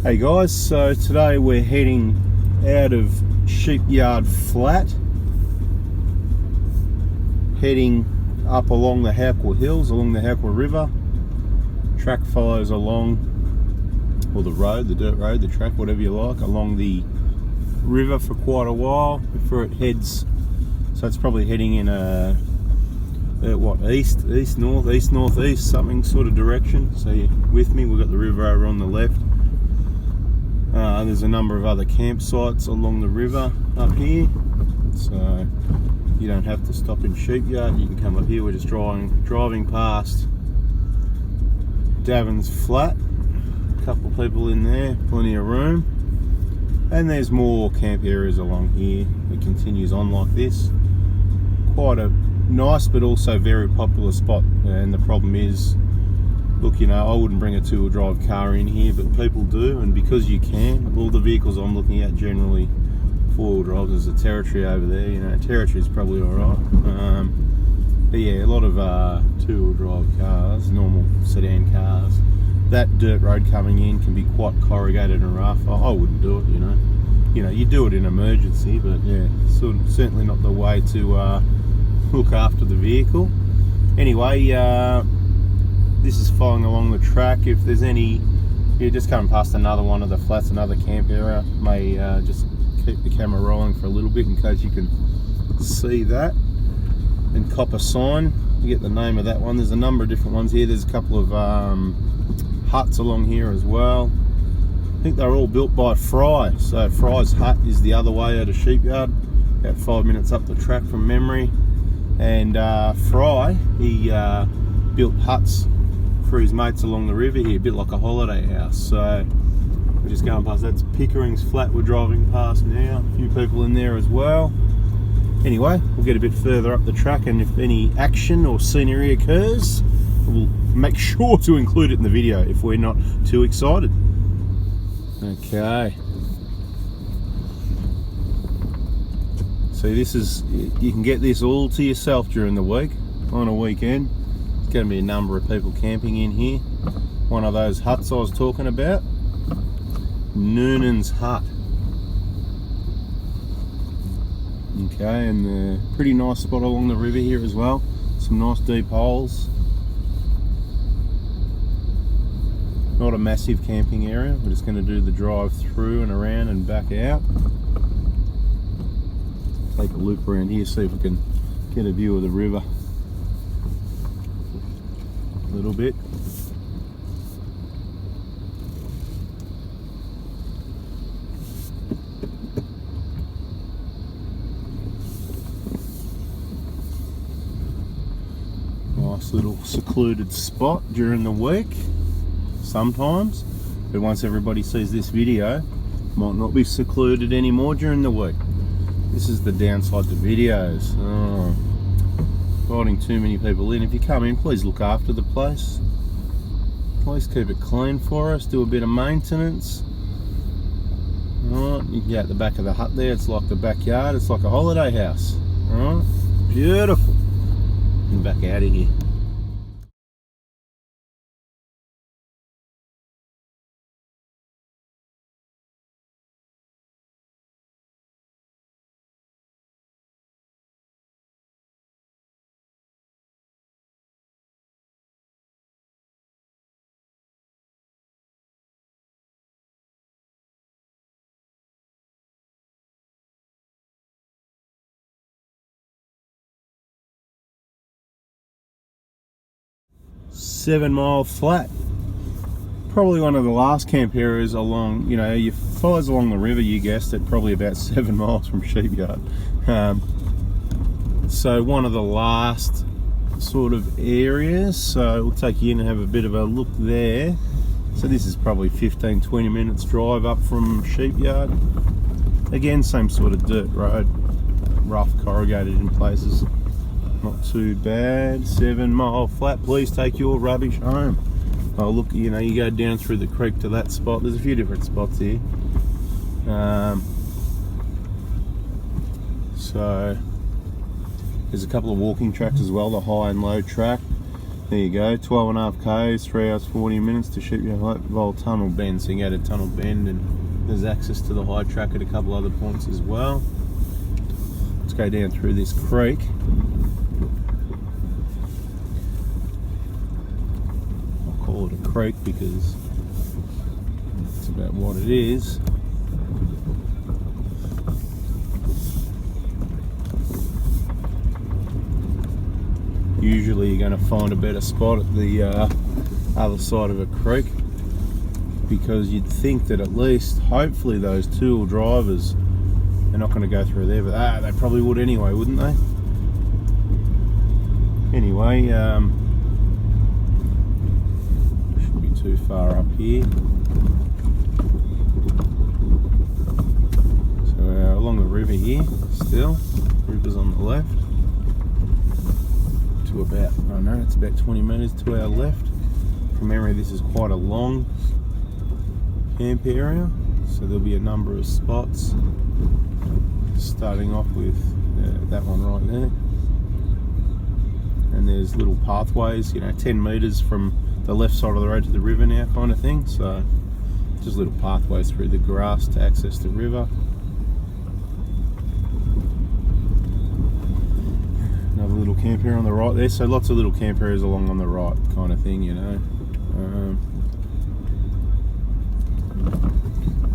Hey guys, so today we're heading out of Sheepyard Flat, heading up along the Howqua Hills, along the Howqua River. Track follows along, or the road, the dirt road, the track, whatever you like, along the river for quite a while before it heads. So it's probably heading in a east, northeast, something sort of direction. So you're with me, we've got the river over on the left. There's a number of other campsites along the river up here, so you don't have to stop in Sheepyard. You can come up here. We're just driving past Davin's flat. A couple of people in there, plenty of room, and there's more camp areas along here. It continues on like this. Quite a nice but also very popular spot, and the problem is, look, you know, I wouldn't bring a two-wheel drive car in here, but people do, and because you can, all the vehicles I'm looking at generally four-wheel drive. There's a Territory over there, you know, Territory's probably alright. But yeah, a lot of two-wheel drive cars, normal sedan cars. That dirt road coming in can be quite corrugated and rough. I wouldn't do it, you know. You know, you do it in emergency, but yeah, certainly not the way to look after the vehicle. Anyway, this is following along the track. If there's any, you're just coming past another one of the flats, another camp area, may just keep the camera rolling for a little bit in case you can see that. And copper sign, you get the name of that one. There's a number of different ones here. There's a couple of huts along here as well. I think they're all built by Fry. So Fry's hut is the other way out of Sheepyard, about 5 minutes up the track from memory. And Fry, he built huts for his mates along the river here, a bit like a holiday house. So we're just going past, that's Pickering's flat we're driving past now. A few people in there as well. Anyway, we'll get a bit further up the track, and if any action or scenery occurs, we'll make sure to include it in the video if we're not too excited. Okay. So this is, you can get this all to yourself during the week, on a weekend. There's going to be a number of people camping in here. One of those huts I was talking about, NOONANS hut. Okay, and a pretty nice spot along the river here as well. Some nice deep holes. Not a massive camping area. We're just going to do the drive through and around and back out. Take a loop around here, see if we can get a view of the river a little bit. Nice little secluded spot during the week sometimes, but once everybody sees this video, might not be secluded anymore during the week. This is the downside to videos. Inviting too many people in. If you come in, please look after the place. Please keep it clean for us. Do a bit of maintenance. Alright, you can get out the back of the hut there. It's like the backyard. It's like a holiday house. Alright, beautiful. And back out of here. Seven-mile flat. Probably one of the last camp areas along, you know, you follows along the river, you guessed it, probably about 7 miles from Sheepyard. So one of the last sort of areas, so we'll take you in and have a bit of a look there. So this is probably 15-20 minutes drive up from Sheepyard. Again, same sort of dirt road, rough, corrugated in places. Not too bad. 7-mile flat. Please take your rubbish home. Oh look, you know, you go down through the creek to that spot. There's a few different spots here. So there's a couple of walking tracks as well, the high and low track. There you go, 12.5 k's, 3 hours 40 minutes to Sheepyard Hut Vol Tunnel Bend. So you can go to Tunnel Bend, and there's access to the high track at a couple other points as well. Let's go down through this creek. I'll call it a creek because that's about what it is. Usually you're going to find a better spot at the other side of a creek, because you'd think that at least, hopefully, those two drivers are not going to go through there, but they probably would anyway, wouldn't they? Anyway, shouldn't be too far up here. So along the river here, still, river's on the left. To about, I don't know, it's about 20 metres to our left. From memory, this is quite a long camp area, so there'll be a number of spots, starting off with that one right there. And there's little pathways, you know, 10 metres from the left side of the road to the river now, kind of thing. So just little pathways through the grass to access the river. Another little camp area on the right there, so lots of little camp areas along on the right, kind of thing, you know.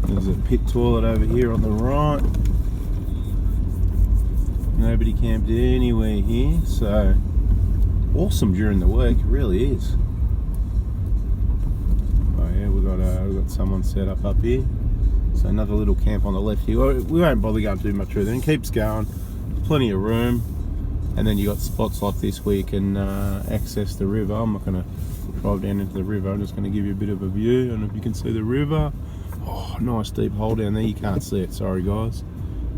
There's a pit toilet over here on the right. Nobody camped anywhere here, so awesome during the week, it really is. Oh yeah, we've got someone set up here. So another little camp on the left here. We won't bother going too much through there. It keeps going, plenty of room. And then you got spots like this where you can access the river. I'm not going to drive down into the river, I'm just going to give you a bit of a view. I don't know if you can see the river. Oh, nice deep hole down there. You can't see it, sorry guys.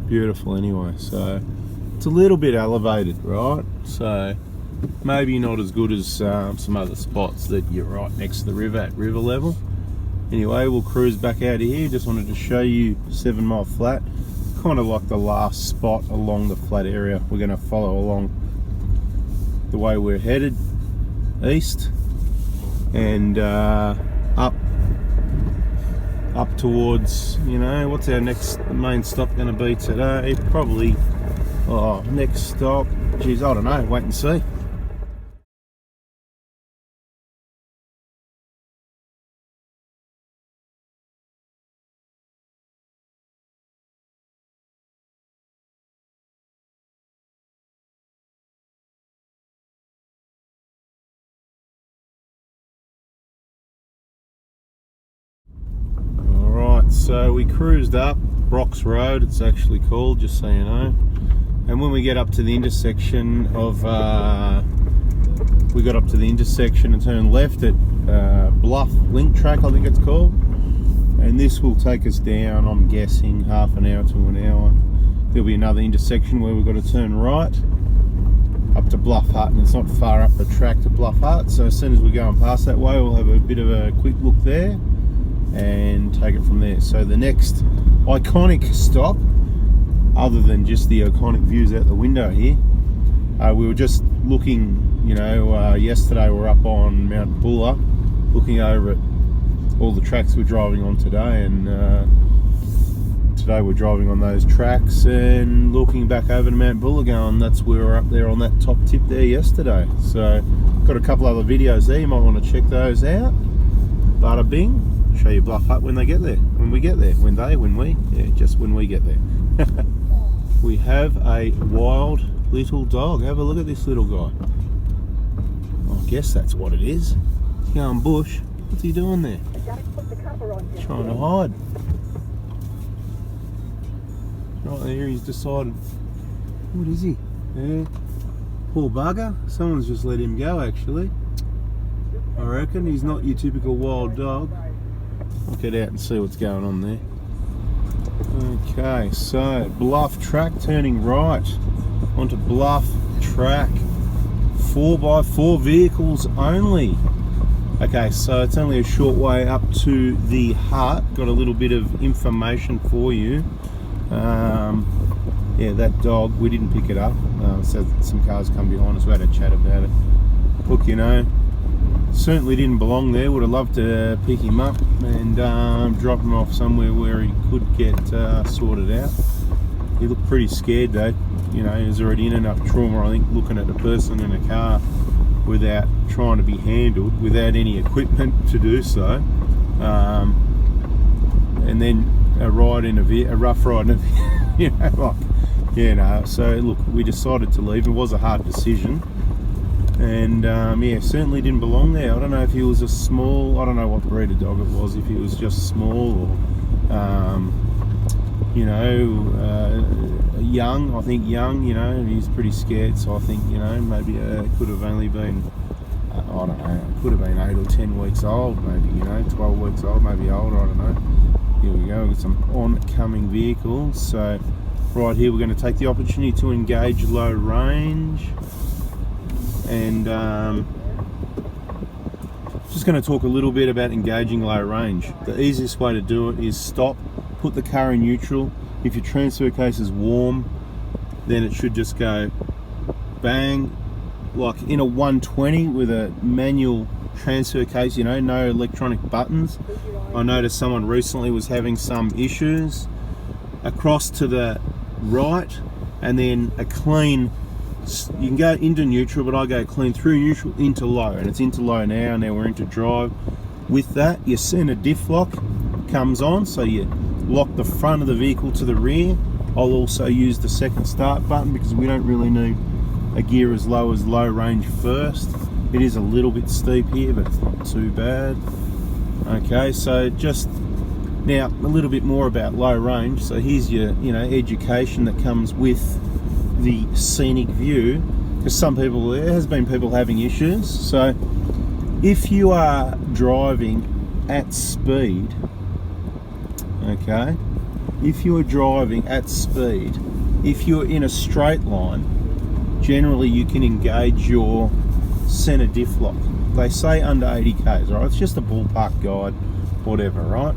Beautiful anyway. So it's a little bit elevated, right? So maybe not as good as some other spots that you're right next to the river at river level. Anyway, we'll cruise back out of here. Just wanted to show you 7 Mile Flat. Kind of like the last spot along the flat area. We're going to follow along the way we're headed east, and up towards, you know, what's our next main stop going to be today? Probably, next stop, geez, I don't know, wait and see. So we cruised up Brock's Road, it's actually called, just so you know. And when we get up to the intersection of, we got up to the intersection and turned left at Bluff Track, I think it's called. And this will take us down, I'm guessing, half an hour to an hour. There'll be another intersection where we've got to turn right up to Bluff Hut, and it's not far up the track to Bluff Hut. So as soon as we're going past that way, we'll have a bit of a quick look there and take it from there. So the next iconic stop, other than just the iconic views out the window here, we were just looking, you know, yesterday we were up on Mount Buller looking over at all the tracks we're driving on today, and today we're driving on those tracks and looking back over to Mount Buller going, that's where we're up there on that top tip there yesterday. So got a couple other videos there, you might want to check those out. Bada bing. Show you Bluff Hut when they get there, when we get there, just when we get there. We have a wild little dog. Have a look at this little guy. I guess that's what it is. He's going bush. What's he doing there? Trying to hide. Right there, he's decided. What is he? Yeah. Poor bugger. Someone's just let him go, actually. I reckon he's not your typical wild dog. I'll get out and see what's going on there. Okay, so Bluff Track, turning right onto Bluff Track. 4x4 vehicles only. Okay, so it's only a short way up to the hut. Got a little bit of information for you. Yeah, that dog, we didn't pick it up. So some cars come behind us, we had a chat about it. Look, you know, certainly didn't belong there. Would have loved to pick him up and drop him off somewhere where he could get sorted out. He looked pretty scared though. You know, he was already in enough trauma, I think, looking at a person in a car without trying to be handled, without any equipment to do so. And then a rough ride in a you know, like, yeah, no. So look, we decided to leave. It was a hard decision, and yeah, certainly didn't belong there. I don't know if he was a small, I don't know what breed of dog it was, if he was just small or you know, young. I think young, you know, and he's pretty scared, so I think, you know, maybe it could have only been I don't know, it could have been 8 or 10 weeks old, maybe, you know, 12 weeks old, maybe older, I don't know. Here we go, with some oncoming vehicles. So right here we're going to take the opportunity to engage low range, and just going to talk a little bit about engaging low range. The easiest way to do it is stop, put the car in neutral. If your transfer case is warm, then it should just go bang, like in a 120 with a manual transfer case, you know, no electronic buttons. I noticed someone recently was having some issues. Across to the right, and then a clean, you can go into neutral, but I go clean through neutral into low, and it's into low now. Now we're into drive. With that, your center diff lock comes on, so you lock the front of the vehicle to the rear. I'll also use the second start button because we don't really need a gear as low range first. It is a little bit steep here, but it's not too bad. Okay, so just now a little bit more about low range. So here's your, you know, education that comes with the scenic view, because some people, there has been people having issues. So if you are driving at speed, okay, if you are driving at speed, if you're in a straight line, generally you can engage your center diff lock. They say under 80 k's, right? It's just a ballpark guide, whatever, right?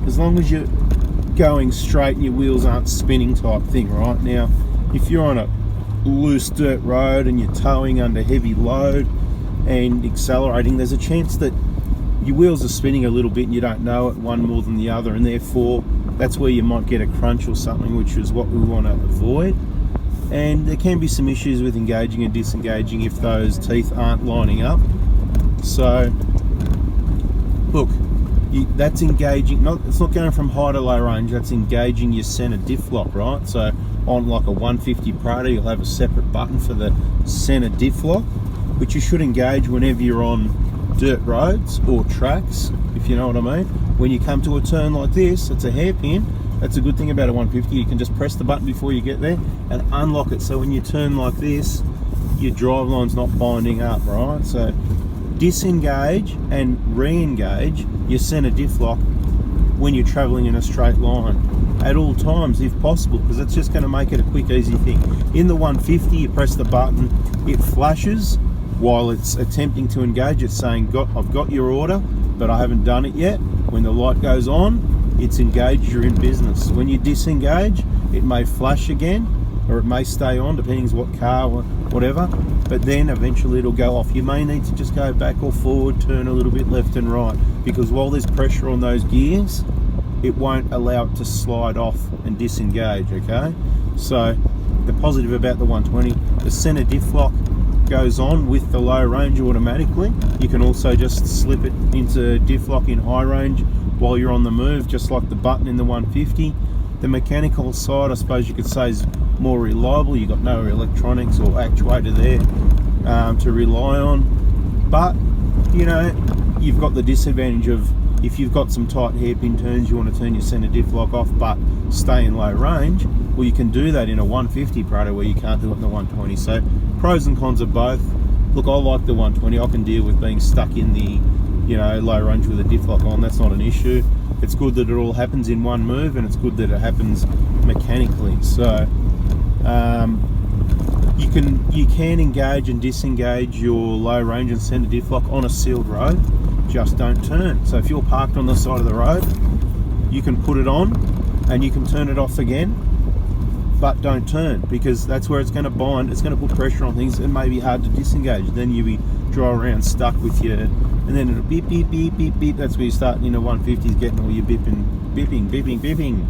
As long as you're going straight and your wheels aren't spinning type thing, right? Now, if you're on a loose dirt road and you're towing under heavy load and accelerating, there's a chance that your wheels are spinning a little bit and you don't know it, one more than the other, and therefore that's where you might get a crunch or something, which is what we want to avoid. And there can be some issues with engaging and disengaging if those teeth aren't lining up. So look, that's engaging, it's not going from high to low range, that's engaging your center diff lock, right? So on like a 150 Prado, you'll have a separate button for the center diff lock, which you should engage whenever you're on dirt roads or tracks, if you know what I mean. When you come to a turn like this, it's a hairpin. That's a good thing about a 150, you can just press the button before you get there and unlock it, so when you turn like this, your drive line's not binding up, right? So disengage and re-engage your center diff lock when you're traveling in a straight line at all times if possible, because it's just going to make it a quick, easy thing. In the 150, you press the button, it flashes while it's attempting to engage. It's saying, I've got your order, but I haven't done it yet. When the light goes on, it's engaged, you're in business. When you disengage, it may flash again, or it may stay on, depending on what car or whatever, but then eventually it'll go off. You may need to just go back or forward, turn a little bit left and right, because while there's pressure on those gears, it won't allow it to slide off and disengage, okay? So the positive about the 120, the center diff lock goes on with the low range automatically. You can also just slip it into diff lock in high range while you're on the move, just like the button in the 150. The mechanical side, I suppose you could say, is more reliable. You've got no electronics or actuator there to rely on, but you know, you've got the disadvantage of, if you've got some tight hairpin turns, you want to turn your center diff lock off but stay in low range, well, you can do that in a 150 Prado where you can't do it in the 120. So pros and cons of both. Look, I like the 120. I can deal with being stuck in the, you know, low range with a diff lock on. That's not an issue. It's good that it all happens in one move, and it's good that it happens mechanically. So you can engage and disengage your low range and center diff lock on a sealed road. Just don't turn. So if you're parked on the side of the road, you can put it on and you can turn it off again but don't turn, because that's where it's going to bind. It's going to put pressure on things. It may be hard to disengage. Then you'll be driving around stuck with your, and then it'll beep, beep, beep, beep, beep. That's where you start in the 150s getting all your bipping,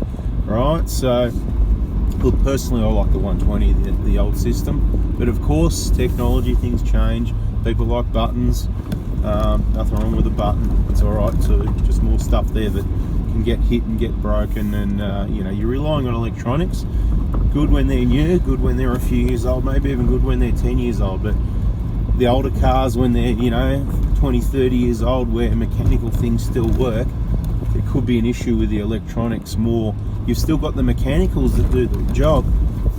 right? So, look, personally, I like the 120, the old system. But of course, technology, things change. People like buttons. Nothing wrong with a button. It's all right too. Just more stuff there that can get hit and get broken, and you know, you're relying on electronics. Good when they're new, good when they're a few years old, maybe even good when they're 10 years old. But the older cars, when they're, you know, 20, 30 years old, where mechanical things still work, there could be an issue with the electronics more. You've still got the mechanicals that do the job,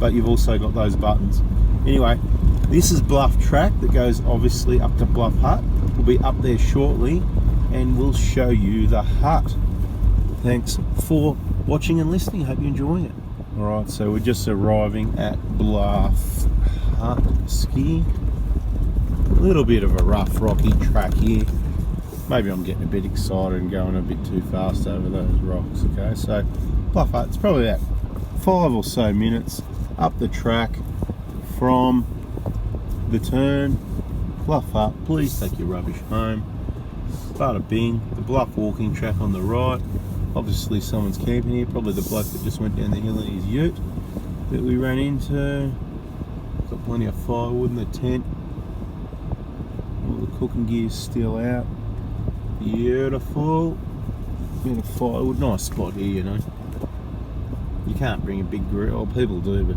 but you've also got those buttons. Anyway, this is Bluff Track that goes obviously up to Bluff Hut. We'll be up there shortly and we'll show you the hut. Thanks for watching and listening. Hope you're enjoying it. Alright, so we're just arriving at Bluff Hut Ski. A little bit of a rough, rocky track here. Maybe I'm getting a bit excited and going a bit too fast over those rocks. Okay, so Bluff Hut, it's probably about 5 or so minutes up the track from the turn. Bluff Hut, please take your rubbish home. Bada bing, the Bluff walking track on the right. Obviously someone's camping here, probably the bloke that just went down the hill in his ute that we ran into. Got plenty of firewood in the tent. All the cooking gear's still out. Beautiful. Bit of firewood, nice spot here, you know. You can't bring a big grill, well, people do, but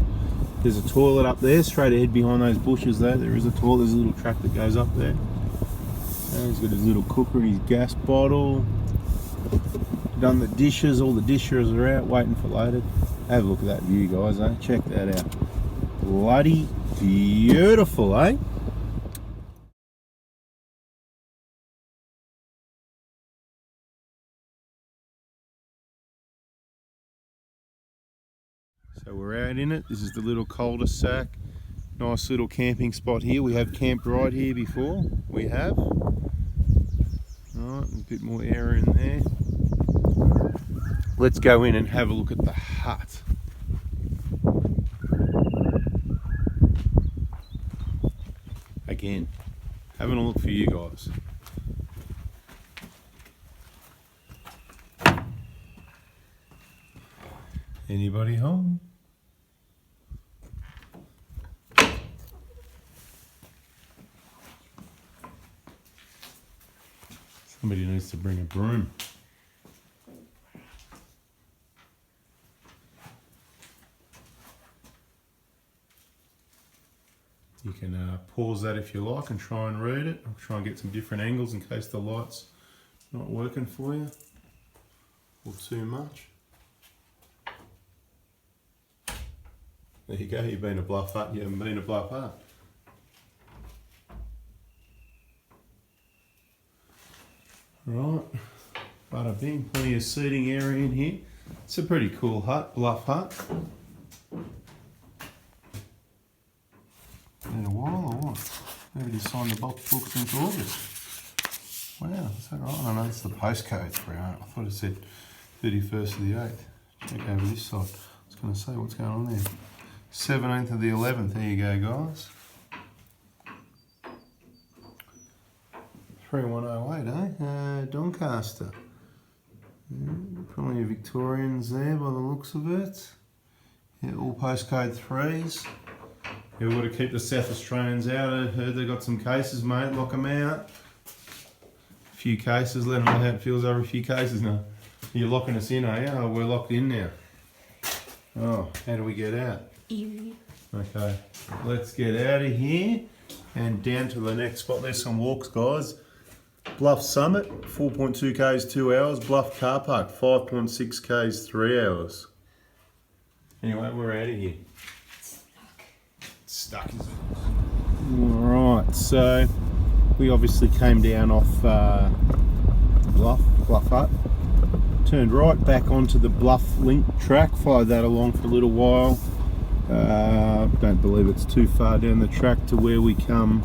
there's a toilet up there, straight ahead behind those bushes there. There is a toilet, there's a little track that goes up there. And he's got his little cooker and his gas bottle. Done the dishes, all the dishers are out waiting for later. Have a look at that view, guys, eh? Check that out. Bloody beautiful, eh? So we're out in it. This is the little cul-de-sac. Nice little camping spot here. We have camped right here before. We have. Alright, a bit more area in there. Let's go in and have a look at the hut. Again, having a look for you guys. Anybody home? Somebody needs to bring a broom. You can pause that if you like and try and read it. I'll try and get some different angles in case the light's not working for you or too much. There you go, you've been to Bluff Hut, you haven't been to Bluff Hut. Right, bada bing, plenty of seating area in here. It's a pretty cool hut, Bluff Hut. Been a while or what? Maybe they signed the box book since August. Wow, is that right? I know it's the postcode for it. I thought it said 31st of the 8th. Check over this side. I was going to say, what's going on there? 17th of the 11th, there you go, guys. 3108, eh? Doncaster. Probably Victorians there by the looks of it. Yeah, all postcode 3s. Yeah, we've got to keep the South Australians out. I heard they got some cases, mate. Lock them out. A few cases, let them know how it feels over a few cases now. You're locking us in, are you? Oh, we're locked in now. Oh, how do we get out? Easy. Okay, let's get out of here and down to the next spot. There's some walks, guys. Bluff Summit, 4.2 k's, 2 hours. Bluff Car Park, 5.6 k's, 3 hours. Anyway, we're out of here. Stuck, is it? Alright, so we obviously came down off Bluff Hut. Turned right back onto the Bluff Link track, followed that along for a little while. Don't believe it's too far down the track to where we come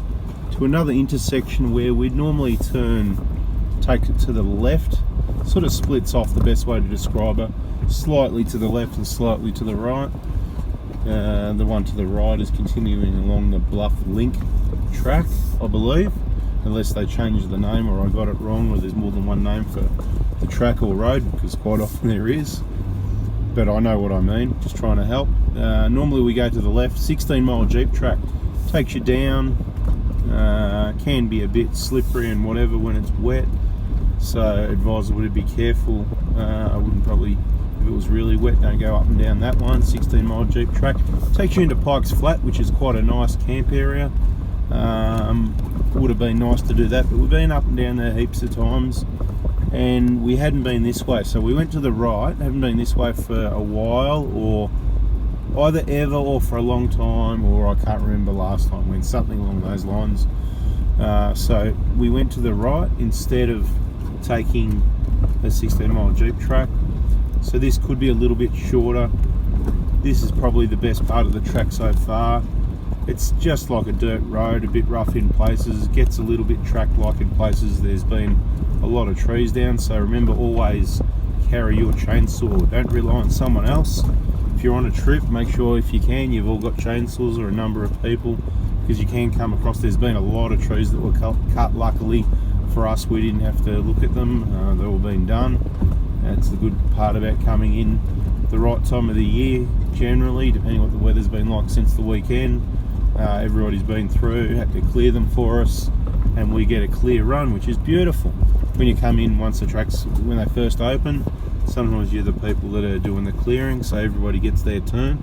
to another intersection where we'd normally take it to the left. Sort of splits off, the best way to describe it. Slightly to the left and slightly to the right. The one to the right is continuing along the Bluff Link track, I believe, unless they changed the name or I got it wrong, or there's more than one name for the track or road, because quite often there is, but I know what I mean, just trying to help. Normally we go to the left. 16-mile Jeep track takes you down, can be a bit slippery and whatever when it's wet, so advisable to be careful. I wouldn't probably, if it was really wet, don't go up and down that one. 16-mile Jeep track takes you into Pikes Flat, which is quite a nice camp area. Would have been nice to do that, but we've been up and down there heaps of times and we hadn't been this way, so we went to the right. Haven't been this way for a while, or either ever or for a long time, or I can't remember last time, when something along those lines. So we went to the right instead of taking a 16-mile Jeep track. So this could be a little bit shorter. This is probably the best part of the track so far. It's just like a dirt road, a bit rough in places, gets a little bit track-like in places. There's been a lot of trees down, so remember, always carry your chainsaw. Don't rely on someone else. If you're on a trip, make sure, if you can, you've all got chainsaws, or a number of people, because you can come across, there's been a lot of trees that were cut. Luckily for us, we didn't have to look at them. They've all been done. That's the good part about coming in the right time of the year, generally, depending on what the weather's been like since the weekend. Everybody's been through, had to clear them for us, and we get a clear run, which is beautiful. When you come in, once the tracks, when they first open, sometimes you're the people that are doing the clearing, so everybody gets their turn.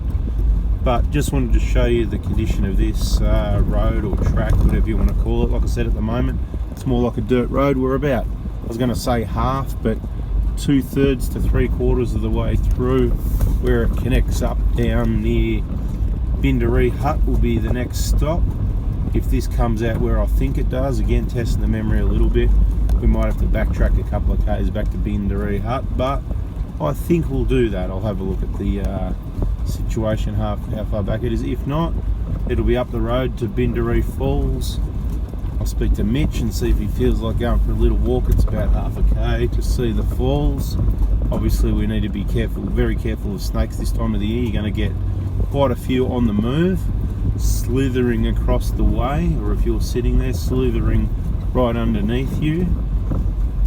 But just wanted to show you the condition of this road or track, whatever you want to call it. Like I said, at the moment it's more like a dirt road. We're about, I was going to say half, but 2/3 to 3/4 of the way through, where it connects up down near Bindaree Hut will be the next stop. If this comes out where I think it does, again testing the memory a little bit, we might have to backtrack a couple of k's back to Bindaree Hut, but I think we'll do that. I'll have a look at the situation, how far back it is. If not, it'll be up the road to Bindery Falls. I'll speak to Mitch and see if he feels like going for a little walk. It's about half a k to see the falls. Obviously we need to be careful, very careful of snakes this time of the year. You're going to get quite a few on the move, slithering across the way, or if you're sitting there, slithering right underneath you,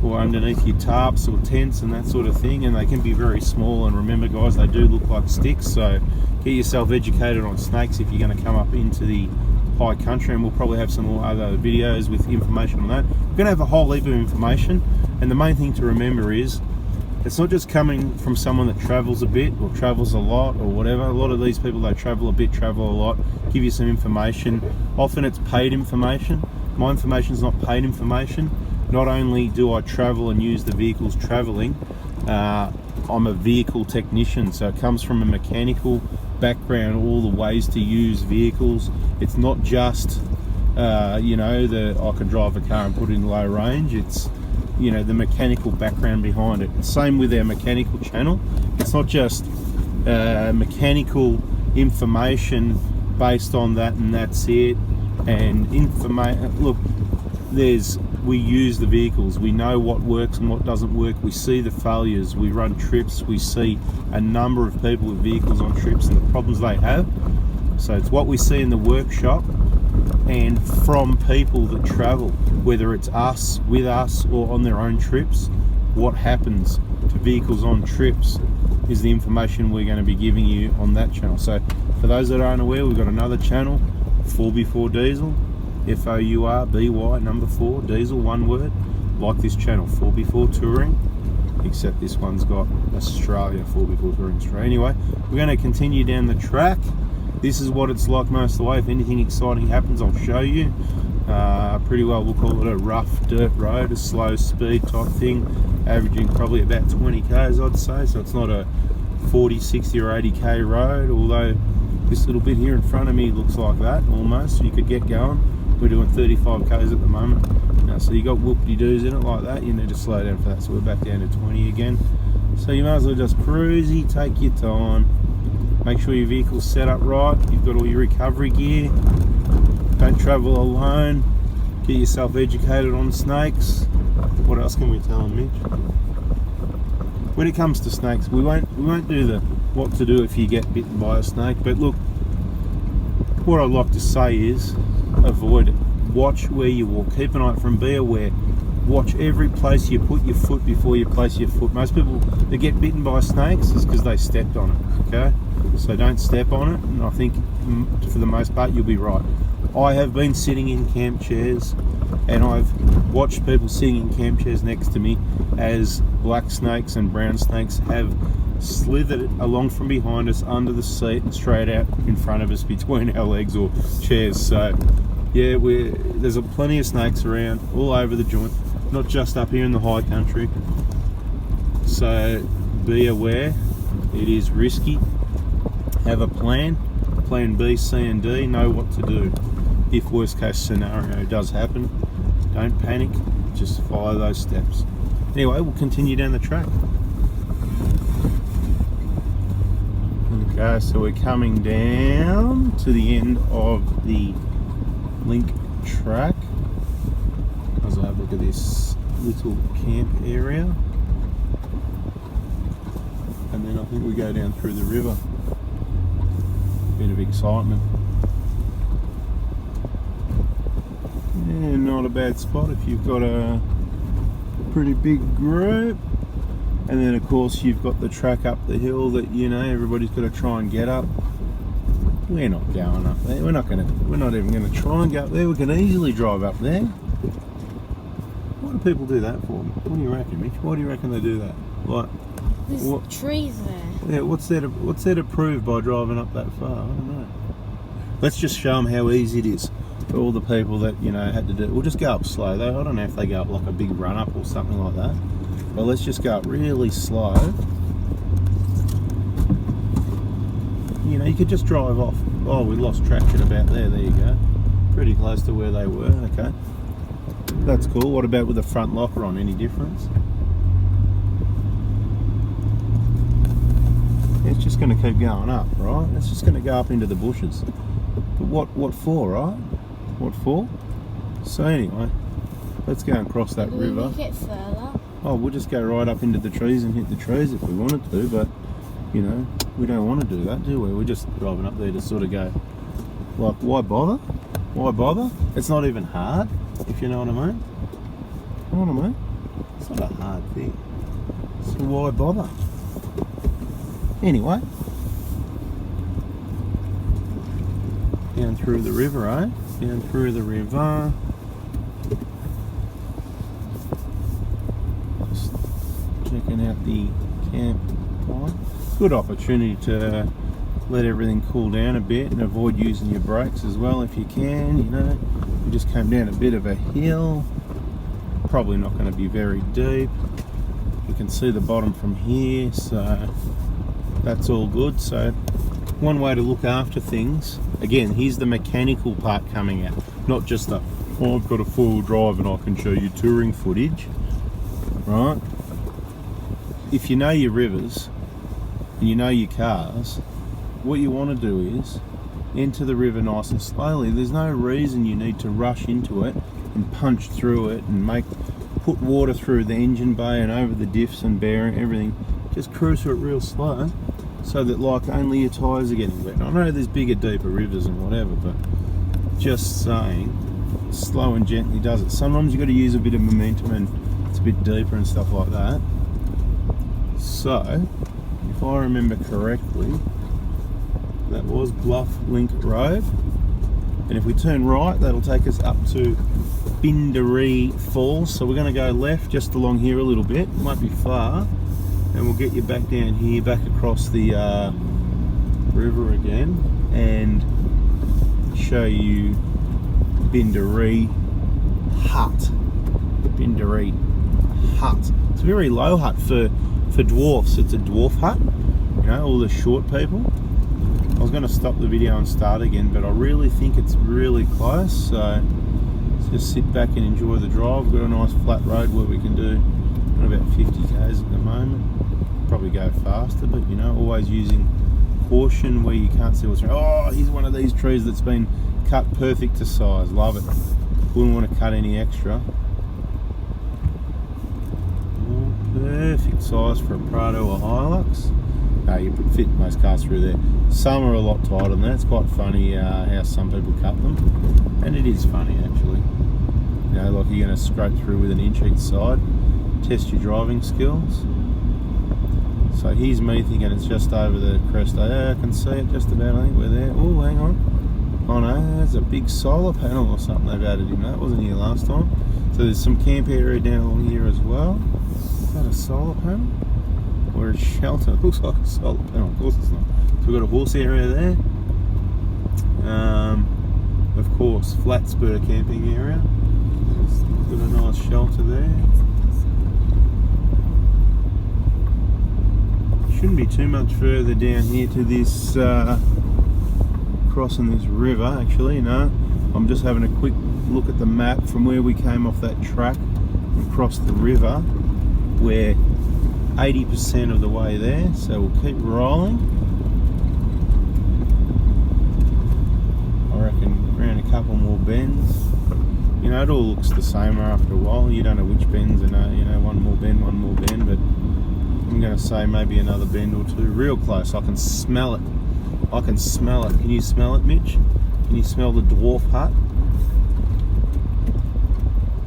or underneath your tarps or tents and that sort of thing. And they can be very small, and remember guys, they do look like sticks, so get yourself educated on snakes if you're going to come up into the high country, and we'll probably have some more other videos with information on that. We're going to have a whole heap of information, and the main thing to remember is it's not just coming from someone that travels a bit or travels a lot or whatever. A lot of these people that travel a bit, travel a lot, give you some information. Often it's paid information. My information is not paid information. Not only do I travel and use the vehicles traveling, I'm a vehicle technician, so it comes from a mechanical background, all the ways to use vehicles. It's not just you know, I can drive a car and put it in low range. It's, you know, the mechanical background behind it. Same with our mechanical channel. It's not just mechanical information based on that and that's it. And look, we use the vehicles, we know what works and what doesn't work, we see the failures, we run trips, we see a number of people with vehicles on trips and the problems they have. So it's what we see in the workshop and from people that travel, whether it's us, with us, or on their own trips. What happens to vehicles on trips is the information we're going to be giving you on that channel. So for those that aren't aware, we've got another channel, 4x4 Diesel, FOURBY number 4 Diesel, one word, like this channel, 4x4 Touring, except this one's got Australia, 4x4 Touring Australia. Anyway, we're going to continue down the track. This is what it's like most of the way. If anything exciting happens, I'll show you. Pretty well, we'll call it a rough dirt road, a slow speed type thing, averaging probably about 20 k's, I'd say. So it's not a 40, 60 or 80 k road, although this little bit here in front of me looks like that almost. You could get going. We're doing 35 k's at the moment. So you got whoop-de-doos in it like that, you need to slow down for that. So we're back down to 20 again. So you might as well just cruisy, take your time. Make sure your vehicle's set up right, you've got all your recovery gear. Don't travel alone. Get yourself educated on snakes. What else can we tell them, Mitch? When it comes to snakes, we won't do what to do if you get bitten by a snake. But look, what I'd like to say is avoid it. Watch where you walk, keep an eye out for them, be aware. Watch every place you put your foot before you place your foot. Most people that get bitten by snakes is because they stepped on it, okay? So don't step on it, and I think for the most part you'll be right. I have been sitting in camp chairs and I've watched people sitting in camp chairs next to me as black snakes and brown snakes have slithered along from behind us under the seat and straight out in front of us between our legs or chairs. So yeah, there's plenty of snakes around all over the joint, not just up here in the high country. So be aware, it is risky. Have a plan B, C and D, know what to do if worst case scenario does happen. Don't panic, just follow those steps. Anyway, we'll continue down the track. Okay, so we're coming down to the end of the link track. As I have a look at this little camp area, and then I think we go down through the river. Bit of excitement. Yeah, not a bad spot if you've got a pretty big group. And then of course you've got the track up the hill that, you know, everybody's got to try and get up. We're not going up there. We're not even going to try and go up there. We can easily drive up there. Why do people do that for? What do you reckon, Mitch? Why do you reckon they do that? Like, there's trees there. Yeah, what's there to prove by driving up that far? I don't know. Let's just show them how easy it is for all the people that, you know, had to do it. We'll just go up slow though. I don't know if they go up like a big run up or something like that. But let's just go up really slow. You know, you could just drive off. Oh, we lost traction about there. There you go. Pretty close to where they were. Okay. That's cool. What about with the front locker on? Any difference? It's just going to keep going up, right? It's just going to go up into the bushes. But what for, right? What for? So anyway, let's go and cross that river. Will we get further? Oh, we'll just go right up into the trees and hit the trees if we wanted to, but, you know, we don't want to do that, do we? We're just driving up there to sort of go, like, why bother? Why bother? It's not even hard, if you know what I mean. You know what I mean? It's not a hard thing. So why bother? Anyway, down through the river, eh? Down through the river. Just checking out the camp point. Good opportunity to let everything cool down a bit and avoid using your brakes as well if you can, you know. We just came down a bit of a hill. Probably not going to be very deep. You can see the bottom from here, so that's all good. So one way to look after things, again, here's the mechanical part coming out, not just the, oh, I've got a four-wheel drive and I can show you touring footage, right? If you know your rivers and you know your cars, what you want to do is enter the river nice and slowly. There's no reason you need to rush into it and punch through it and put water through the engine bay and over the diffs and bearing, everything. Just cruise through it real slow, so that like only your tyres are getting wet. I know there's bigger, deeper rivers and whatever, but just saying, slow and gently does it. Sometimes you've got to use a bit of momentum and it's a bit deeper and stuff like that. So, if I remember correctly, that was Bluff Link Road. And if we turn right, that'll take us up to Bindery Falls. So we're going to go left just along here a little bit. It won't be far. And we'll get you back down here, back across the river again, and show you Bindaree Hut. Bindaree Hut. It's a very low hut for dwarfs. It's a dwarf hut, you know, all the short people. I was going to stop the video and start again, but I really think it's really close, so let's just sit back and enjoy the drive. We've got a nice flat road where we can do about 50 k's at the moment. Probably go faster, but you know, always using caution where you can't see what's around. Oh, here's one of these trees that's been cut perfect to size. Love it. Wouldn't want to cut any extra. Oh, perfect size for a Prado or Hilux. No, you could fit most cars through there. Some are a lot tighter than that. It's quite funny how some people cut them, and it is funny actually. You know, like you're going to scrape through with an inch each side, test your driving skills. So here's me thinking it's just over the crest. I can see it just about. I think we're there. Oh, hang on. Oh no, there's a big solar panel or something they've added in. That wasn't here last time. So there's some camp area down along here as well. Is that a solar panel? Or a shelter? It looks like a solar panel. Of course it's not. So we've got a horse area there. Of course, flat spur camping area. Got a nice shelter there. Shouldn't be too much further down here to this crossing this river actually. No, I'm just having a quick look at the map from where we came off that track and crossed the river. We're 80% of the way there, so we'll keep rolling. I reckon around a couple more bends. You know, it all looks the same after a while. You don't know which bends are, you know, one more bend, but I'm going to say maybe another bend or two. Real close. I can smell it. I can smell it. Can you smell it, Mitch? Can you smell the dwarf hut?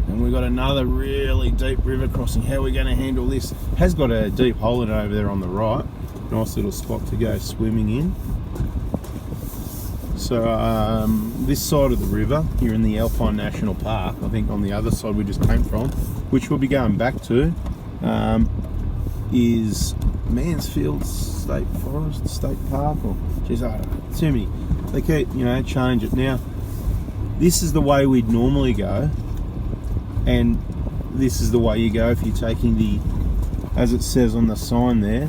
And we've got another really deep river crossing. How are we going to handle this? It has got a deep hole in it over there on the right. Nice little spot to go swimming in. So this side of the river, here in the Alpine National Park, I think on the other side we just came from, which we'll be going back to, is Mansfield State Forest, State Park, or geez, I don't know, too many. They keep, you know, change it. Now, this is the way we'd normally go, and this is the way you go if you're taking the, as it says on the sign there,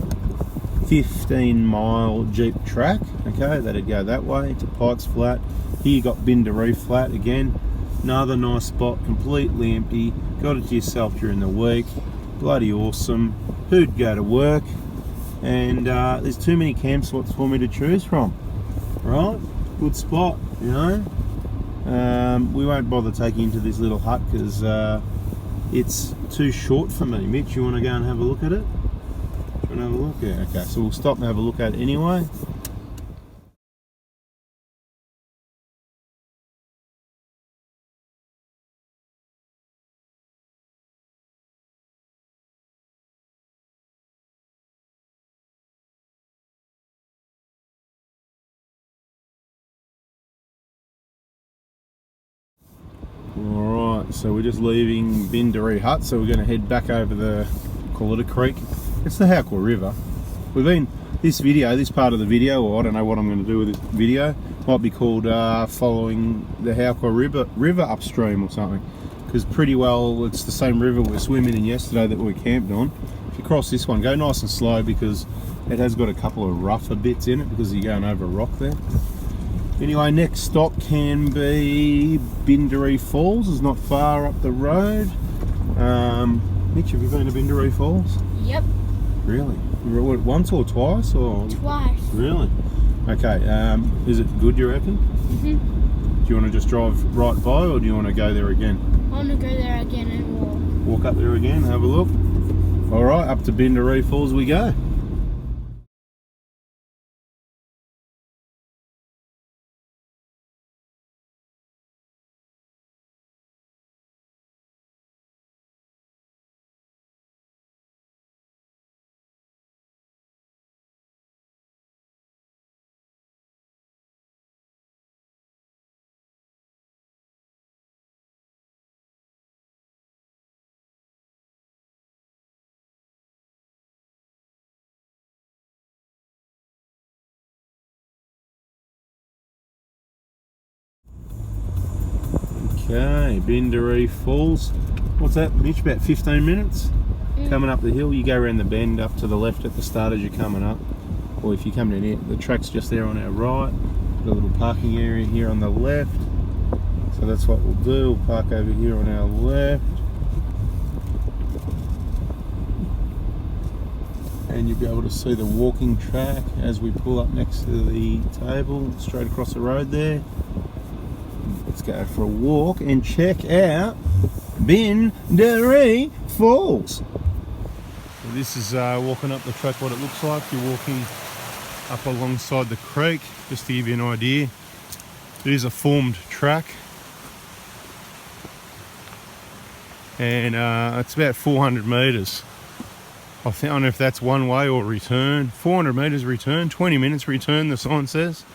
15-mile Jeep track. Okay, that'd go that way to Pikes Flat. Here you got Bindery Flat again. Another nice spot, completely empty. Got it to yourself during the week. Bloody awesome. Who'd go to work? And there's too many camp spots for me to choose from. Right? Good spot, you know. We won't bother taking you to this little hut because it's too short for me. Mitch, you want to go and have a look at it? Do you want to have a look? Yeah, okay. So we'll stop and have a look at it anyway. Alright, so we're just leaving Bindaree Hut, so we're going to head back over the, call it a creek. It's the Howqua River. We've been, this part of the video, or I don't know what I'm going to do with this video, might be called following the Howqua River upstream or something. Because pretty well it's the same river we were swimming in yesterday that we camped on. If you cross this one, go nice and slow because it has got a couple of rougher bits in it because you're going over a rock there. Anyway, next stop can be Bindery Falls. It's not far up the road. Mitch, have you been to Bindery Falls? Yep. Really? Once or twice? Or? Twice. Really? Okay, is it good, you reckon? Mm-hmm. Do you want to just drive right by or do you want to go there again? I want to go there again and walk. Walk up there again, have a look. Alright, up to Bindery Falls we go. Okay, Bindery Falls. What's that, Mitch? About 15 minutes? Coming up the hill. You go around the bend up to the left at the start as you're coming up. Or if you come down here, the track's just there on our right. Got a little parking area here on the left. So that's what we'll do. We'll park over here on our left. And you'll be able to see the walking track as we pull up next to the table, straight across the road there. Let's go for a walk and check out Bindery Falls. This is walking up the track, what it looks like. You're walking up alongside the creek, just to give you an idea. It is a formed track, and it's about 400 metres. I don't know if that's one way or return. 400 metres return, 20 minutes return, the sign says.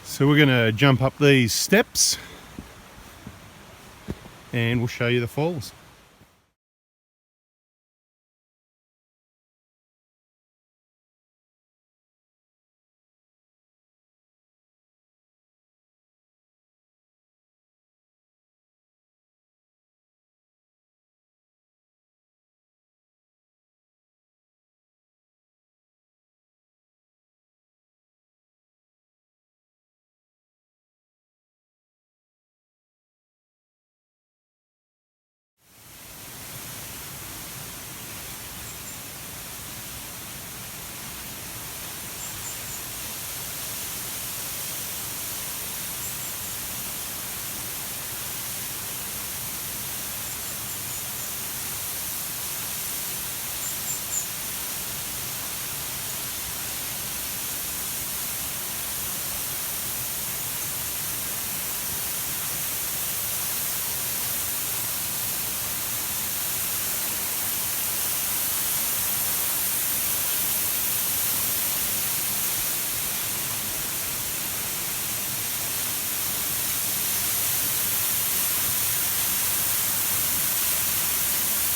So we're going to jump up these steps and we'll show you the falls.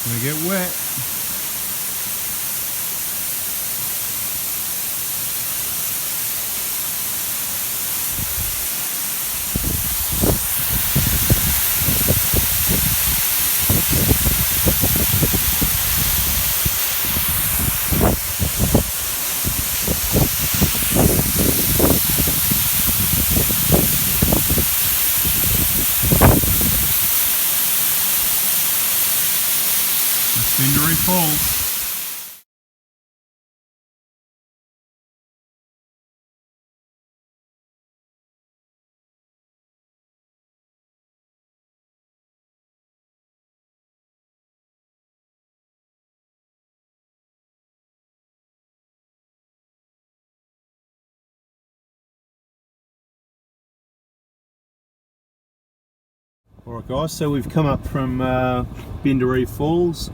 Gonna get wet. Bindery Falls. Alright guys, so we've come up from Bindery Falls,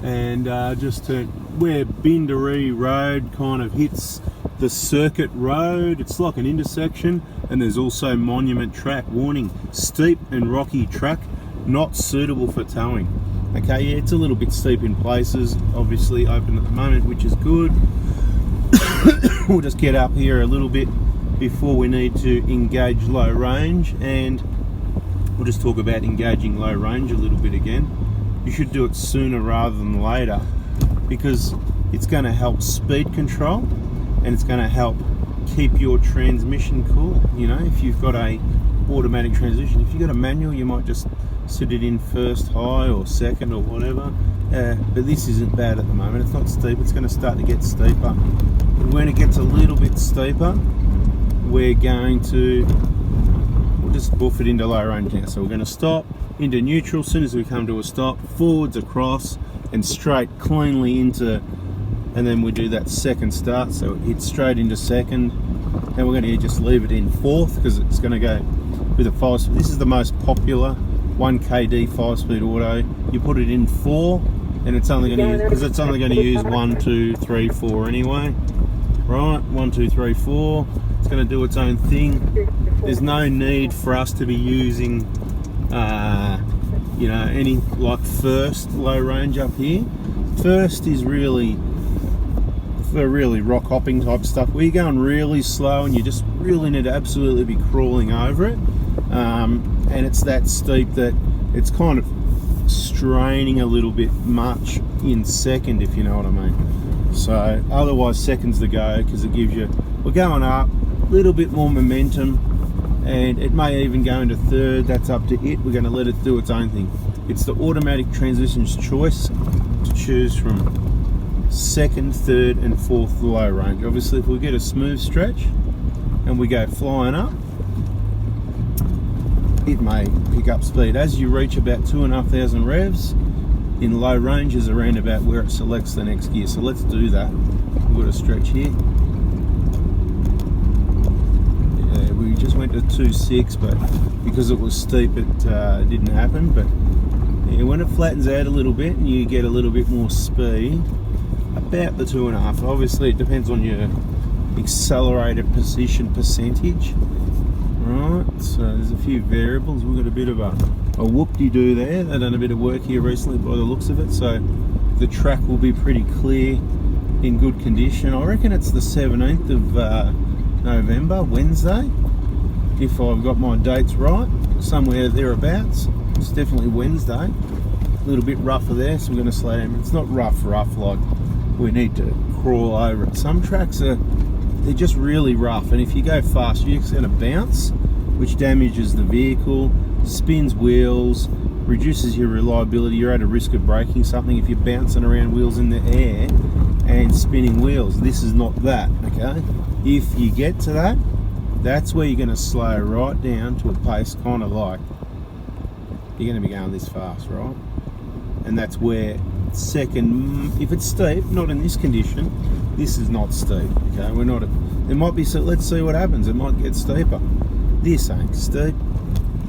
and just to where Bindaree Road kind of hits the circuit road. It's like an intersection, and there's also monument track. Warning, steep and rocky track, not suitable for towing. Okay, yeah, it's a little bit steep in places, obviously open at the moment, which is good. We'll just get up here a little bit before we need to engage low range, and we'll just talk about engaging low range a little bit again. You should do it sooner rather than later, because it's going to help speed control and it's going to help keep your transmission cool. You know, if you've got a automatic transmission, if you've got a manual, you might just sit it in first high or second or whatever. But this isn't bad at the moment. It's not steep. It's going to start to get steeper. And when it gets a little bit steeper, we're going to just buff it into low range now. So we're going to stop into neutral as soon as we come to a stop, forwards, across, and straight cleanly into, and then we do that second start, so it hits straight into second, and we're going to just leave it in fourth because it's going to go with a 5-speed. This is the most popular 1kd 5-speed auto. You put it in 4 and it's only going to use, because it's only going to use 1, 2, 3, 4 anyway. Right, 1, 2, 3, 4. It's going to do its own thing. There's no need for us to be using you know, any like first low range up here. First is really for really rock hopping type stuff, where you're going really slow and you just really need to absolutely be crawling over it, and it's that steep that it's kind of straining a little bit much in second, if you know what I mean. So otherwise second's the go, because it gives you, we're going up a little bit more momentum, and it may even go into third. That's up to it. We're going to let it do its own thing. It's the automatic transmission's choice to choose from second, third and fourth low range. Obviously if we get a smooth stretch and we go flying up, it may pick up speed. As you reach about 2,500 revs, in low ranges around about where it selects the next gear. So let's do that. We've got a stretch here. Yeah, we just went to 2.6, but because it was steep it didn't happen. But yeah, when it flattens out a little bit and you get a little bit more speed, about the 2.5. Obviously it depends on your accelerator position percentage. Right, so there's a few variables. We've got a bit of a whoop-de-doo there. They've done a bit of work here recently by the looks of it, so the track will be pretty clear, in good condition. I reckon it's the 17th of November, Wednesday, if I've got my dates right, somewhere thereabouts. It's definitely Wednesday. A little bit rougher there, so we're going to slow down. It's not rough like we need to crawl over it. Some tracks they're just really rough, and if you go fast you're just going to bounce, which damages the vehicle, spins wheels, reduces your reliability. You're at a risk of breaking something if you're bouncing around wheels in the air and spinning wheels. This is not that, okay? If you get to that, that's where you're going to slow right down to a pace kind of like you're going to be going this fast, right? And that's where second, if it's steep, not in this condition, this is not steep, okay? We're not, there might be, so let's see what happens, it might get steeper. This ain't steep,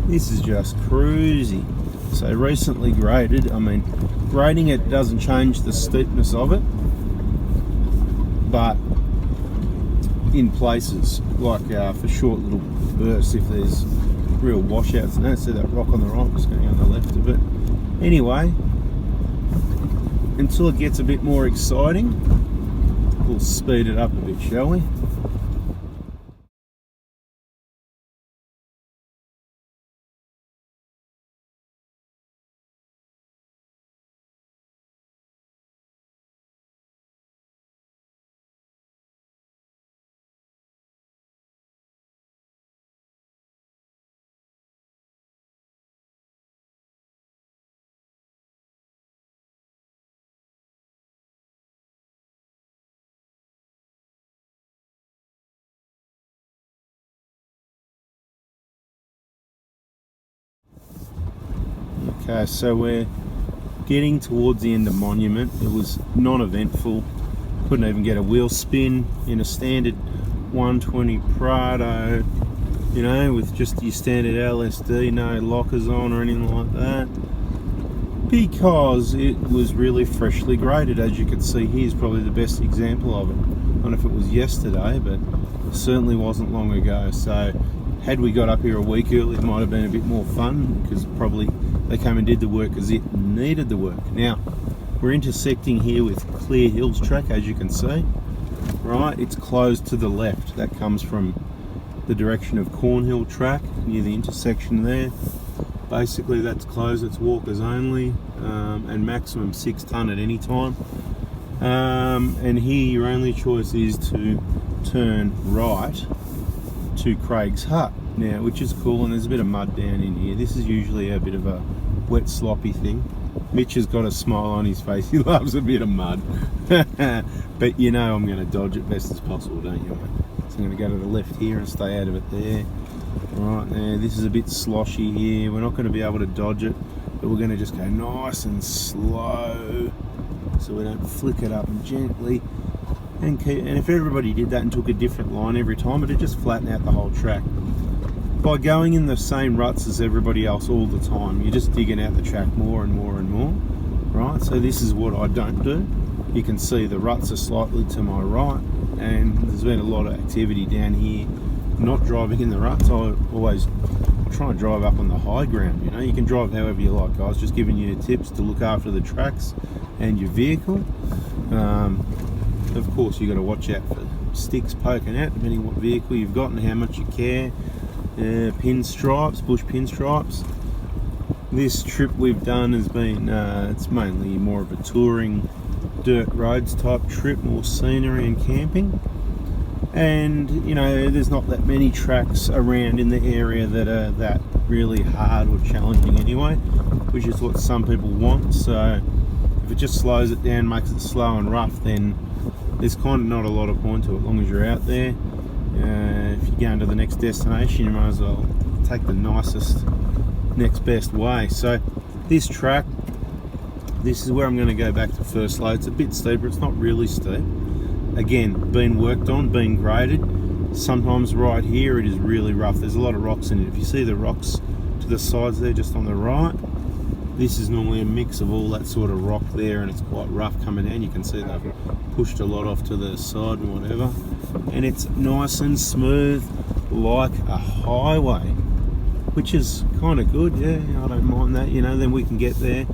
this is just cruisy. So recently graded, I mean, grading it doesn't change the steepness of it, but in places, like for short little bursts, if there's real washouts and that, see that rock on the right, just going on the left of it. Anyway, until it gets a bit more exciting, we'll speed it up a bit, shall we? Okay, so we're getting towards the end of Monument. It was non-eventful. Couldn't even get a wheel spin in a standard 120 Prado, you know, with just your standard LSD, no lockers on or anything like that, because it was really freshly graded. As you can see, here's probably the best example of it. I don't know if it was yesterday, but it certainly wasn't long ago. So had we got up here a week early, it might have been a bit more fun, because probably they came and did the work as it needed the work. Now, we're intersecting here with Clear Hills track, as you can see. Right, it's closed to the left. That comes from the direction of Cornhill track, near the intersection there. Basically, that's closed, it's walkers only, and maximum 6 tonne at any time. And here your only choice is to turn right to Craig's Hut now, which is cool, and there's a bit of mud down in here. This is usually a bit of a wet, sloppy thing. Mitch has got a smile on his face. He loves a bit of mud. But you know I'm going to dodge it best as possible, don't you, mate? So I'm going to go to the left here and stay out of it there. Right there, this is a bit sloshy here. We're not going to be able to dodge it, but we're going to just go nice and slow so we don't flick it up gently. And if everybody did that and took a different line every time, it'd just flatten out the whole track. By going in the same ruts as everybody else all the time, you're just digging out the track more and more and more, right? So this is what I don't do. You can see the ruts are slightly to my right, and there's been a lot of activity down here. Not driving in the ruts, I always try and drive up on the high ground. You know, you can drive however you like, guys. Just giving you tips to look after the tracks and your vehicle. Of course, you got to watch out for sticks poking out, depending what vehicle you've got and how much you care. Pinstripes, bush pinstripes. This trip we've done has been, it's mainly more of a touring dirt roads type trip, more scenery and camping. And you know, there's not that many tracks around in the area that are that really hard or challenging anyway, which is what some people want. So if it just slows it down, makes it slow and rough, then there's kind of not a lot of point to it, as long as you're out there. If you're going to the next destination, you might as well take the nicest next best way. So this track This is where I'm going to go back to first load. It's a bit steeper, it's not really steep. Again, being worked on, being graded. Sometimes right here it is really rough. There's a lot of rocks in it. If you see the rocks to the sides there, just on the right, this is normally a mix of all that sort of rock there, and it's quite rough coming down. You can see they've pushed a lot off to the side and whatever. And it's nice and smooth like a highway, which is kind of good. Yeah, I don't mind that, you know. Then we can get there.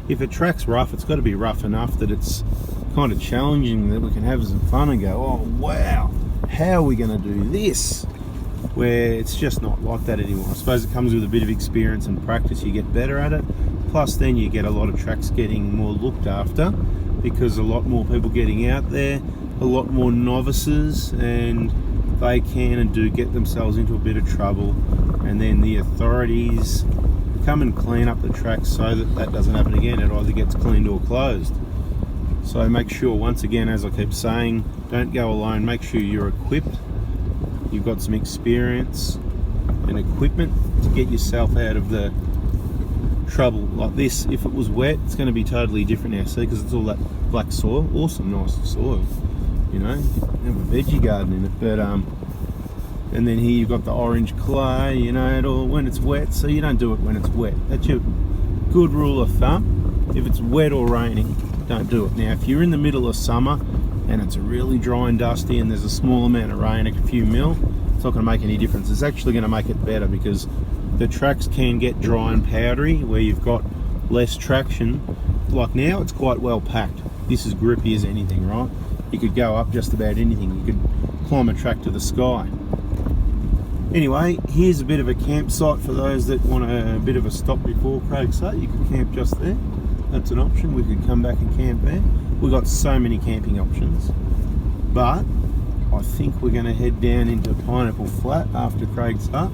If a track's rough, it's got to be rough enough that it's kind of challenging, that we can have some fun and go, oh wow, how are we going to do this? Where it's just not like that anymore. I suppose it comes with a bit of experience and practice. You get better at it. Plus then you get a lot of tracks getting more looked after, because a lot more people getting out there, a lot more novices, and they can and do get themselves into a bit of trouble, and then the authorities come and clean up the track so that that doesn't happen again. It either gets cleaned or closed. So make sure, once again, as I keep saying, don't go alone. Make sure you're equipped, you've got some experience and equipment to get yourself out of the trouble. Like this, if it was wet, it's going to be totally different now, see, because it's all that black soil. Awesome, nice soil, you know. You have a veggie garden in it, but and then here you've got the orange clay, you know, it all when it's wet. So you don't do it when it's wet. That's your good rule of thumb. If it's wet or raining, don't do it. Now if you're in the middle of summer and it's really dry and dusty and there's a small amount of rain, a few mil, it's not going to make any difference. It's actually going to make it better, because the tracks can get dry and powdery where you've got less traction. Like now, it's quite well packed. This is grippy as anything, right? You could go up just about anything. You could climb a track to the sky. Anyway, here's a bit of a campsite for those that want a bit of a stop before Craig's Hut. You could camp just there. That's an option. We could come back and camp there. We've got so many camping options. But I think we're going to head down into Pineapple Flat after Craig's Hut,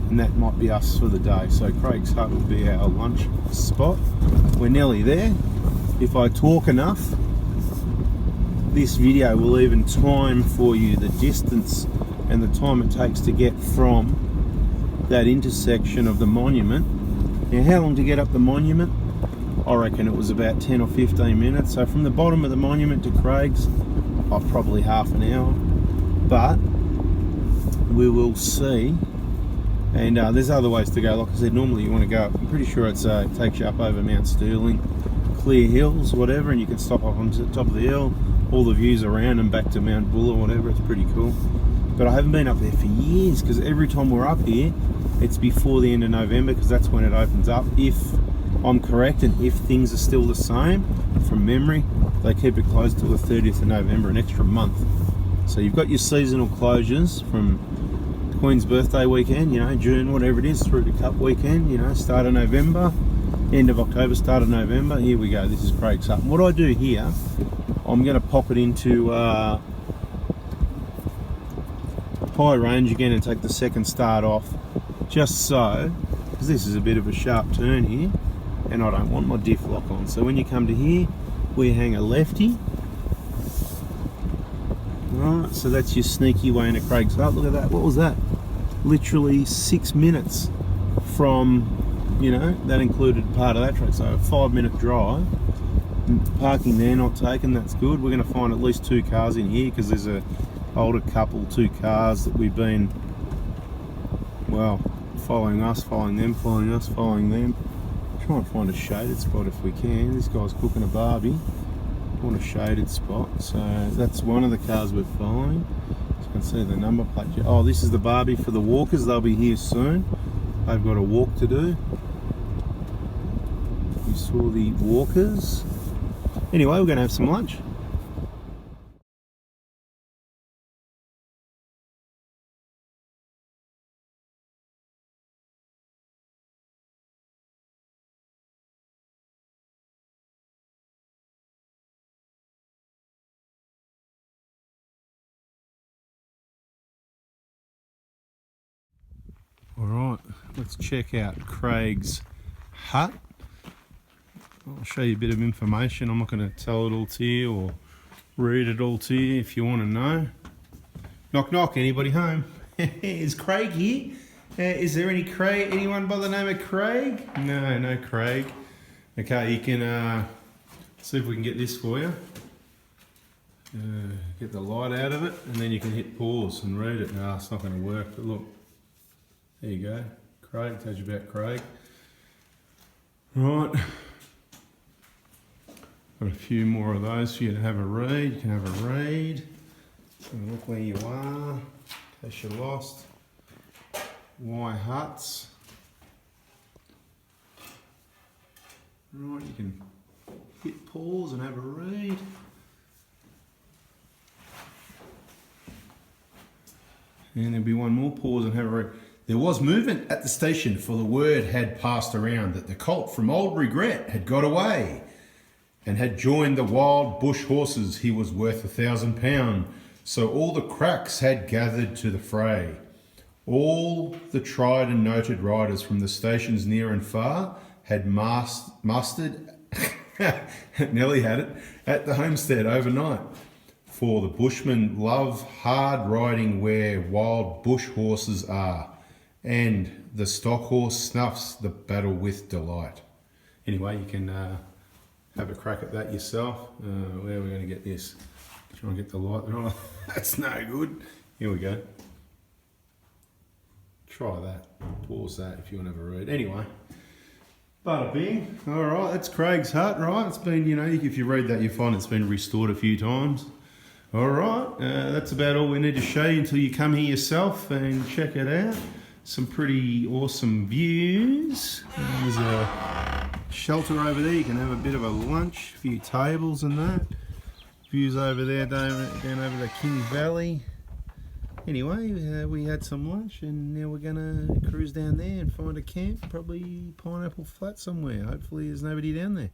and that might be us for the day. So Craig's Hut will be our lunch spot. We're nearly there. If I talk enough, this video will even time for you the distance and the time it takes to get from that intersection of the monument. Now, how long to get up the monument? I reckon it was about 10 or 15 minutes. So from the bottom of the monument to Craig's, probably half an hour. But we will see. And there's other ways to go. Like I said, normally you want to go up, I'm pretty sure it takes you up over Mount Sterling, Clear Hills, whatever, and you can stop up on the top of the hill, all the views around and back to Mount Buller, whatever. It's pretty cool. But I haven't been up there for years, because every time we're up here, it's before the end of November, because that's when it opens up. If I'm correct, and if things are still the same, from memory, they keep it closed till the 30th of November, an extra month. So you've got your seasonal closures from Queen's birthday weekend, you know, June, whatever it is, through to Cup weekend, you know, start of November, end of October, start of November. Here we go, this is Craig's Hut. And what I do here, I'm going to pop it into high range again and take the second start off, just so, because this is a bit of a sharp turn here, and I don't want my diff lock on. So when you come to here, we hang a lefty. Right, so that's your sneaky way into Craig's Hut. Look at that, what was that? Literally 6 minutes from, you know, that included part of that track, so a 5-minute drive. Parking there, not taken, that's good. We're going to find at least 2 cars in here, because there's a older couple, 2 cars that we've been, well, following us, following them, following us, following them. Try and find a shaded spot if we can. This guy's cooking a barbie. I want a shaded spot, so that's one of the cars we're following. So you can see the number plate. Oh, this is the barbie for the walkers. They'll be here soon. They've got a walk to do. We saw the walkers. Anyway, we're going to have some lunch. Alright, let's check out Craig's Hut. I'll show you a bit of information. I'm not going to tell it all to you or read it all to you if you want to know. Knock knock, anybody home? Is Craig here? Is there anyone by the name of Craig? No, no Craig. Okay, you can see if we can get this for you. Get the light out of it, and then you can hit pause and read it. No, it's not going to work, but look. There you go. Craig, tells you about Craig. Right. Got a few more of those for you to have a read. You can have a read. So look where you are, in case you're lost. Why huts. Right, you can hit pause and have a read. And there'll be one more pause and have a read. There was movement at the station, for the word had passed around that the colt from Old Regret had got away and had joined the wild bush horses. He was worth £1,000. So all the cracks had gathered to the fray. All the tried and noted riders from the stations near and far had mustered, Nelly had it, at the homestead overnight. For the bushmen love hard riding where wild bush horses are, and the stock horse snuffs the battle with delight. Anyway, you can have a crack at that yourself. Where are we going to get this? Try and get the light. Oh, that's no good. Here we go. Try that. Pause that if you want to have a read. Anyway, bada bing. All right, that's Craig's hut, right? It's been, you know, if you read that, you find it's been restored a few times. All right, that's about all we need to show you until you come here yourself and check it out. Some pretty awesome views. There's a shelter over there. You can have a bit of a lunch, a few tables and that. Views over there down over the King Valley. Anyway, we had some lunch and now we're gonna cruise down there and find a camp, probably Pineapple Flat somewhere. Hopefully there's nobody down there.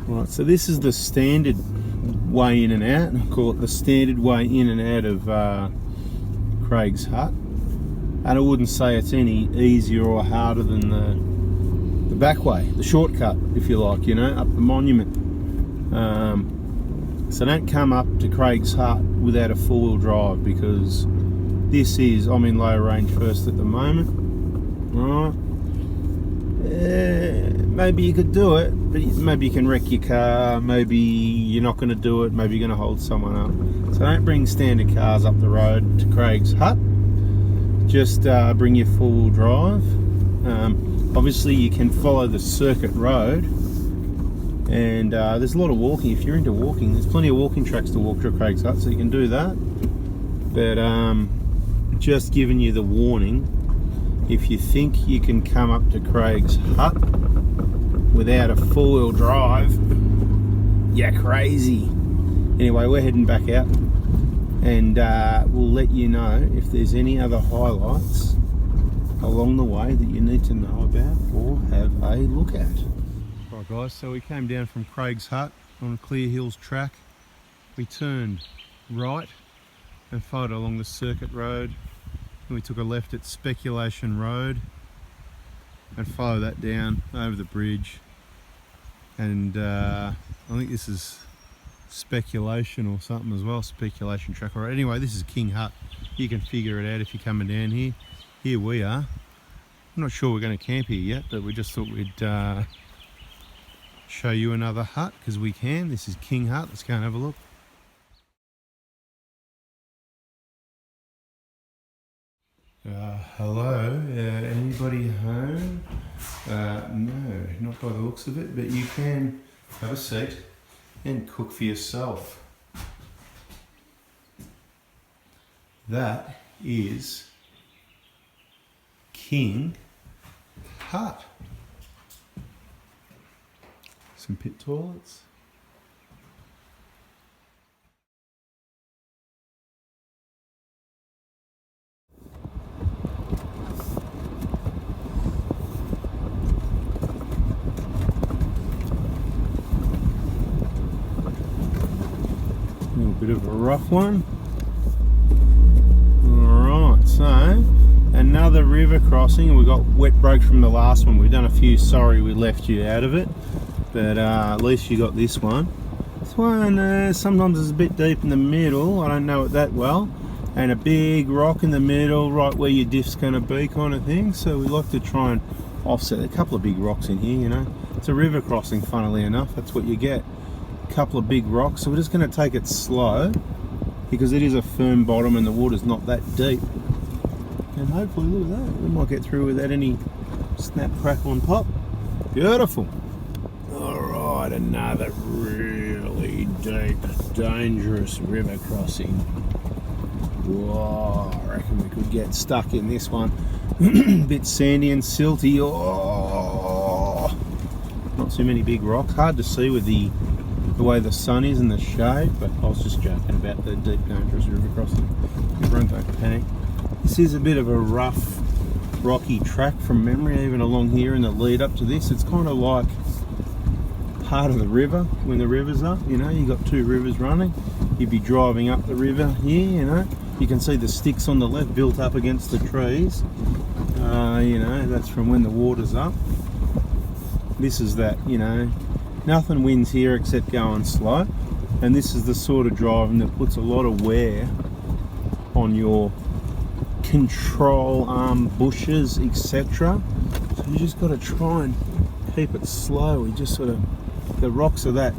Right, so this is the standard way in and out. I call it the standard way in and out of Craig's hut. And I wouldn't say it's any easier or harder than the back way, the shortcut, if you like, you know, up the monument. So don't come up to Craig's hut without a four-wheel drive, because this is, I'm in low range first at the moment. Right. Maybe you could do it, but maybe you can wreck your car, maybe you're not going to do it, maybe you're going to hold someone up. So don't bring standard cars up the road to Craig's hut, just bring your four-wheel drive. Obviously you can follow the circuit road, and there's a lot of walking. If you're into walking, there's plenty of walking tracks to walk to Craig's hut, so you can do that. But just giving you the warning, if you think you can come up to Craig's hut without a four-wheel drive, you're crazy. Anyway, we're heading back out, and we'll let you know if there's any other highlights along the way that you need to know about or have a look at. Right guys, so we came down from Craig's hut on Clear Hills track. We turned right and followed along the circuit road. And we took a left at Speculation Road and follow that down over the bridge. And I think this is Speculation or something as well, Speculation Track. Or anyway, this is King Hut. You can figure it out if you're coming down here. Here we are. I'm not sure we're going to camp here yet, but we just thought we'd show you another hut because we can. This is King Hut. Let's go and have a look. Hello, anybody home? No, not by the looks of it, but you can have a seat and cook for yourself. That is King Hut. Some pit toilets. Bit of a rough one. Alright, so Another river crossing, and we got wet brakes from the last one. We've done a few sorry we left you out of it, but at least you got this one. This one sometimes is a bit deep in the middle, I don't know it that well, and a big rock in the middle right where your diff's going to be kind of thing, so we like to try and offset a couple of big rocks in here, you know. It's a river crossing, funnily enough, that's what you get, a couple of big rocks. So we're just going to take it slow because it is a firm bottom and the water's not that deep, and hopefully look at that, we might get through without any snap, crackle and pop. Beautiful. Alright, another really deep, dangerous river crossing. Whoa, I reckon we could get stuck in this one. A bit sandy and silty. Oh, not too many big rocks. Hard to see with the way the sun is and the shade, but I was just joking about the deep, dangerous river crossing. Everyone don't panic. This is a bit of a rough, rocky track from memory, even along here in the lead up to this. It's kind of like part of the river when the river's up, you know, you've got two rivers running. You'd be driving up the river here, you know. You can see the sticks on the left built up against the trees. You know, that's from when the water's up. This is that, you know, nothing wins here except going slow. And this is the sort of driving that puts a lot of wear on your control arm bushes, etc. So you just got to try and keep it slow. You just sort of, the rocks are that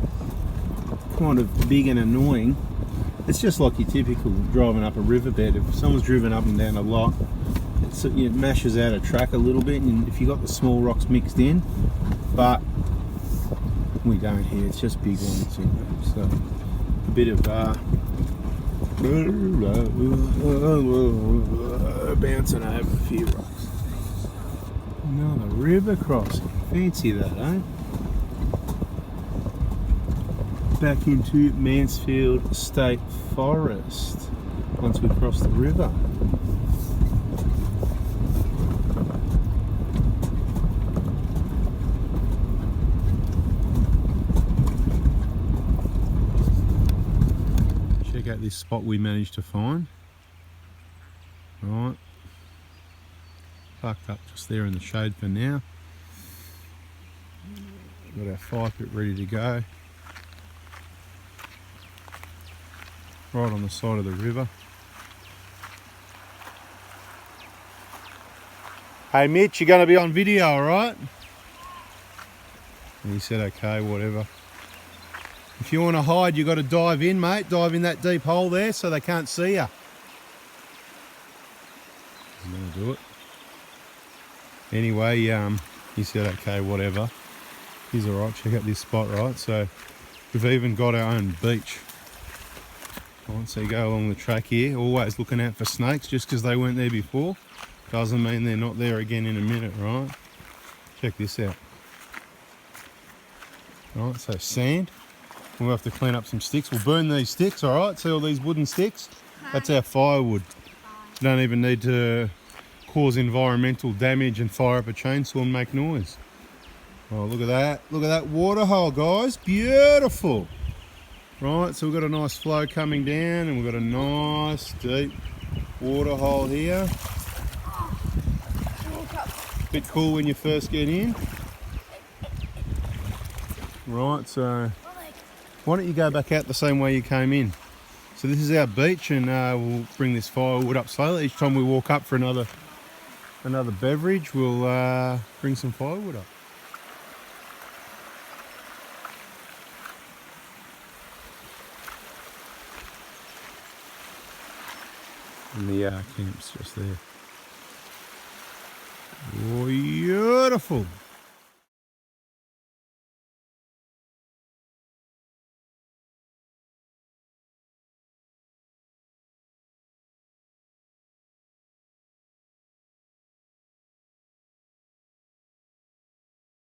kind of big and annoying. It's just like your typical driving up a riverbed. If someone's driven up and down a lot, it mashes out a track a little bit, and if you've got the small rocks mixed in, but we don't here, it's just big ones, you know. So a bit of bouncing over a few rocks. Another river crossing, fancy that, eh? Back into Mansfield State Forest once we cross the river. Check out this spot we managed to find. Right, parked up just there in the shade for now. Got our fire pit ready to go. Right on the side of the river. Hey Mitch, you're going to be on video, alright? And he said okay, whatever. If you want to hide, you got to dive in, mate. Dive in that deep hole there so they can't see you. He's going to do it. Anyway, he said okay, whatever. He's alright, check out this spot, right? So we've even got our own beach. Right, so you go along the track here, always looking out for snakes. Just because they weren't there before doesn't mean they're not there again in a minute, right? Check this out. Right, so sand. We'll have to clean up some sticks. We'll burn these sticks, alright? See all these wooden sticks? That's our firewood. You don't even need to cause environmental damage and fire up a chainsaw and make noise. Oh, look at that. Look at that water hole, guys. Beautiful. Right, so we've got a nice flow coming down and we've got a nice deep water hole here. Bit cool when you first get in. Right, so why don't you go back out the same way you came in? So this is our beach, and we'll bring this firewood up slowly. Each time we walk up for another beverage, we'll bring some firewood up. And the camp's just there. Oh, beautiful,